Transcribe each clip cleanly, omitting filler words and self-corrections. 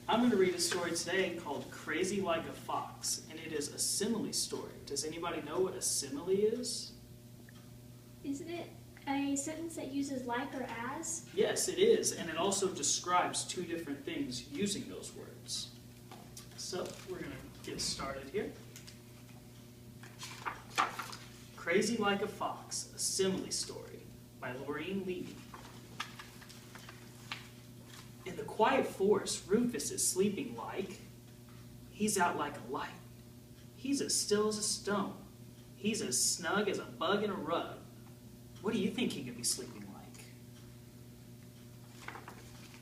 I'm going to read a story today called Crazy Like a Fox, and it is a simile story. Does anybody know what a simile is? Isn't it a sentence that uses like or as? Yes, it is, and it also describes two different things using those words. So, we're going to get started here. Crazy Like a Fox, a simile story by Lorraine Levy. In the quiet forest, Rufus is sleeping like, he's out like a light. He's as still as a stone. He's as snug as a bug in a rug. What do you think he could be sleeping like?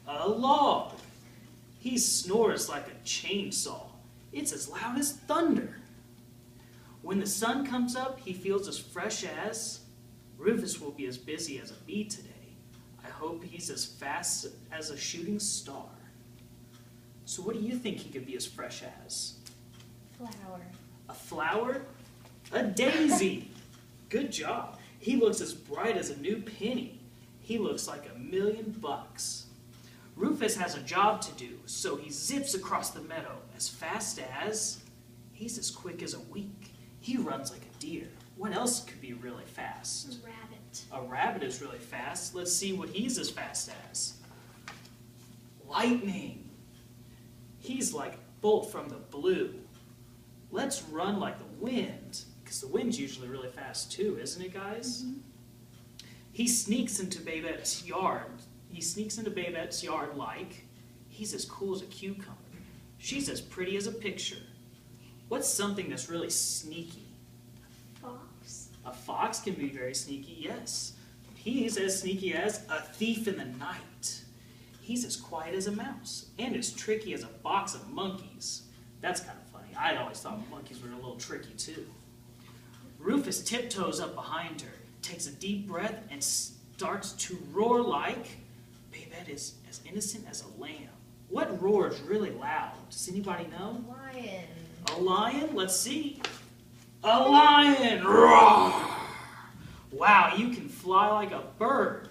A log. He snores like a chainsaw. It's as loud as thunder. When the sun comes up, he feels as fresh as, Rufus will be as busy as a bee today. I hope he's as fast as a shooting star. So what do you think he could be as fresh as? Flower. A flower? A daisy. Good job. He looks as bright as a new penny. He looks like $1,000,000. Rufus has a job to do, so he zips across the meadow as fast as, he's as quick as a week. He runs like a deer. What else could be really fast? A rabbit. A rabbit is really fast. Let's see what he's as fast as. Lightning. He's like a bolt from the blue. Let's run like the wind, because the wind's usually really fast too, isn't it, guys? Mm-hmm. He sneaks into Babette's yard. Like, he's as cool as a cucumber. She's as pretty as a picture. What's something that's really sneaky? Fox. A fox can be very sneaky, yes. He's as sneaky as a thief in the night. He's as quiet as a mouse and as tricky as a box of monkeys. That's kind of funny. I always thought monkeys were a little tricky too. Rufus tiptoes up behind her, takes a deep breath, and starts to roar like, Babette is as innocent as a lamb. What roars really loud? Does anybody know? Lion. A lion? Let's see. A lion! Roar! Wow, you can fly like a bird.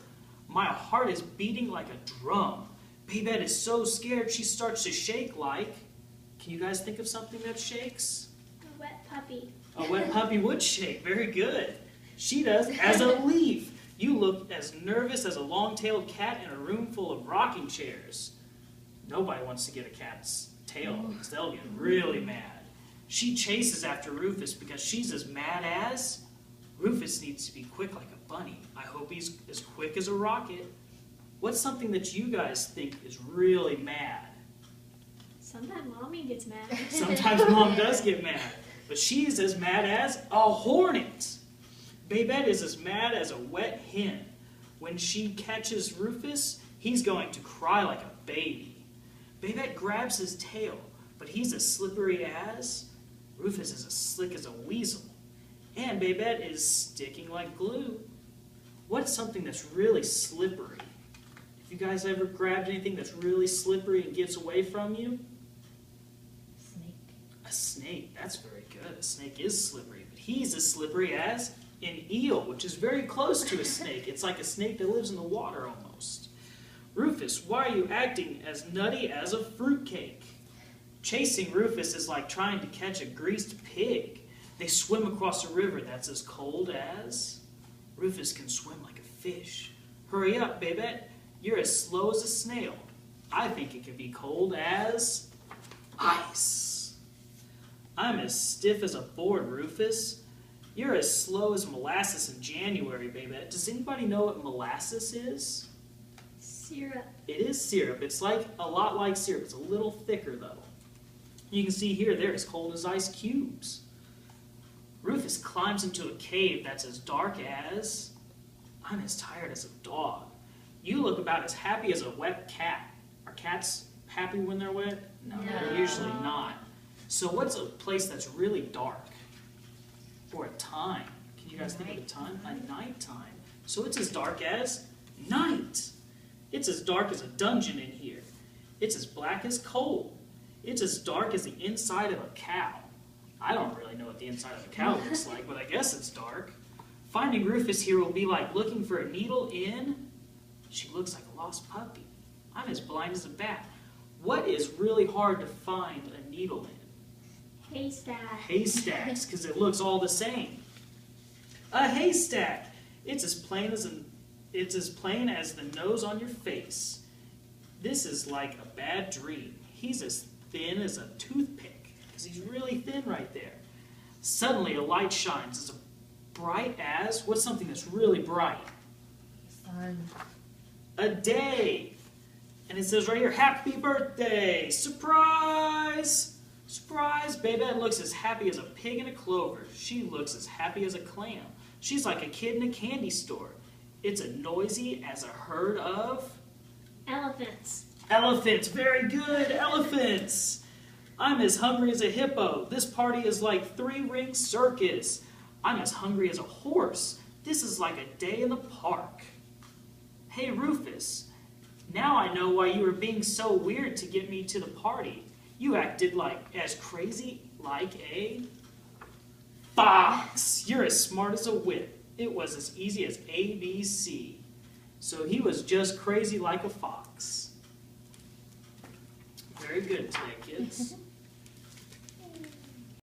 My heart is beating like a drum. Babette is so scared she starts to shake like... Can you guys think of something that shakes? A wet puppy. A wet puppy would shake. Very good. She does as a leaf. You look as nervous as a long-tailed cat in a room full of rocking chairs. Nobody wants to get a cat's tail because they'll get really mad. She chases after Rufus because she's as mad as... Rufus needs to be quick like a bunny. I hope he's as quick as a rocket. What's something that you guys think is really mad? Sometimes Mommy gets mad. Sometimes Mom does get mad. But she's as mad as a hornet. Babette is as mad as a wet hen. When she catches Rufus, he's going to cry like a baby. Babette grabs his tail, but he's as slippery as... Rufus is as slick as a weasel. And Babette is sticking like glue. What's something that's really slippery? Have you guys ever grabbed anything that's really slippery and gets away from you? Snake. A snake. That's very good. A snake is slippery. But he's as slippery as an eel, which is very close to a snake. It's like a snake that lives in the water almost. Rufus, why are you acting as nutty as a fruitcake? Chasing Rufus is like trying to catch a greased pig. They swim across a river that's as cold as... Rufus can swim like a fish. Hurry up, Babette. You're as slow as a snail. I think it can be cold as... ice. I'm as stiff as a board, Rufus. You're as slow as molasses in January, Babette. Does anybody know what molasses is? Syrup. It is syrup. It's like a lot like syrup. It's a little thicker, though. You can see here, they're as cold as ice cubes. Rufus climbs into a cave that's as dark as... I'm as tired as a dog. You look about as happy as a wet cat. Are cats happy when they're wet? No, they're usually not. So what's a place that's really dark? Or a time? Can you guys think of a time? A nighttime. So it's as dark as night. It's as dark as a dungeon in here. It's as black as coal. It's as dark as the inside of a cow. I don't really know what the inside of a cow looks like, but I guess it's dark. Finding Rufus here will be like looking for a needle in... She looks like a lost puppy. I'm as blind as a bat. What is really hard to find a needle in? Haystack. Haystacks, because it looks all the same. A haystack. It's as plain as the nose on your face. This is like a bad dream. He's as thin as a toothpick, because he's really thin right there. Suddenly a light shines as bright as, what's something that's really bright? Sun. A day. And it says right here, happy birthday, surprise! Surprise, Babette looks as happy as a pig in a clover. She looks as happy as a clam. She's like a kid in a candy store. It's as noisy as a herd of... Elephants. Elephants, very good, elephants. I'm as hungry as a hippo. This party is like three-ring circus. I'm as hungry as a horse. This is like a day in the park. Hey, Rufus, now I know why you were being so weird to get me to the party. You acted like as crazy like a fox. You're as smart as a whip. It was as easy as ABC. So he was just crazy like a fox. Very good today, kids.